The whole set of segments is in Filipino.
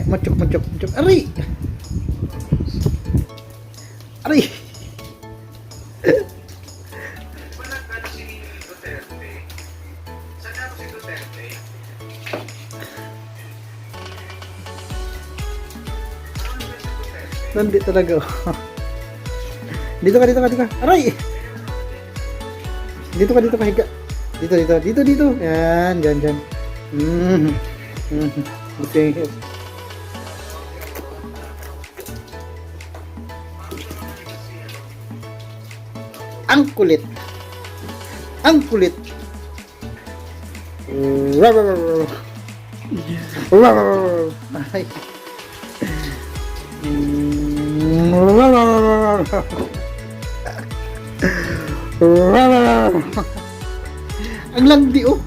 Machok. Aray! Aray! Hindi talaga. Dito ka. Aray! Dito ka, higa. Dito. Yan, dyan. Okay. Ang kulit. Ay. Ang landi oh.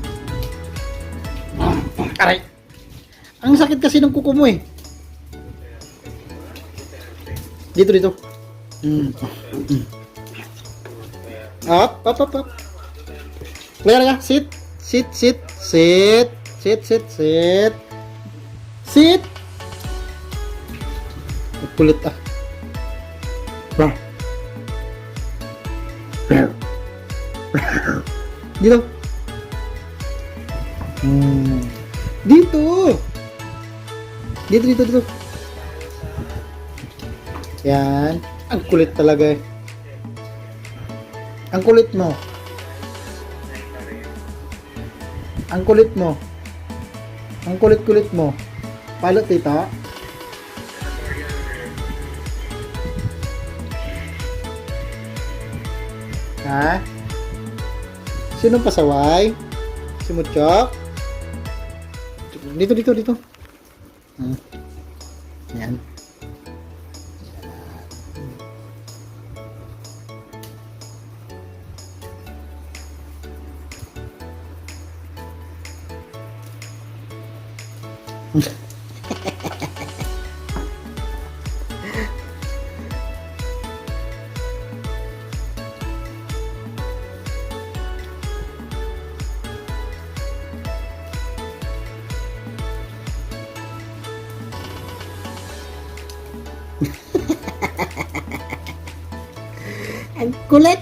Aray. Ang sakit kasi ng kuko mo eh. Dito. Up. Kaya. Sit. Kulit ah. Dito. Dito. Yan. Ang kulit talaga eh. Ang kulit mo. Ang kulit mo. Palot tita. Ha? Sinong pasaway? Si Muchok? Dito. Yan. Ang kulit.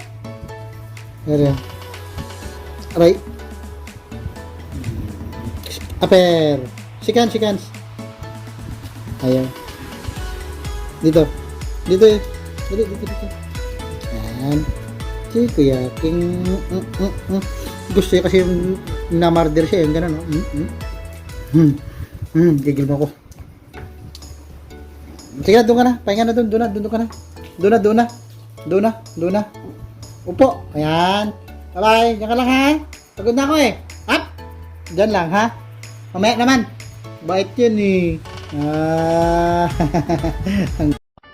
Aray. Aper. Sikans. Ayaw. Dito. Dito. Yan. Si Kuya King. Gusto niya kasi yung namarder siya. Yung gano'n. Gigil mo ako. Sige na, doon ka na. Pahinga na doon. Doon ka na. Doon na. Upo. Ayan. Bye-bye. Diyan ka lang ha. Pagod na ako eh. Up. Diyan lang ha. Mamaya naman. Bait yun eh.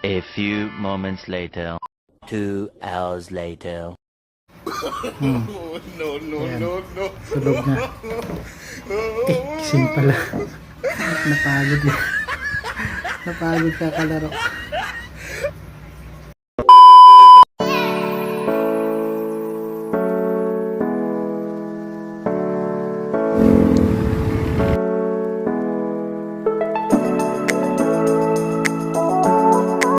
A few moments later. 2 hours later. No. Tulog na. Gising pala. Napagod ka kalaro.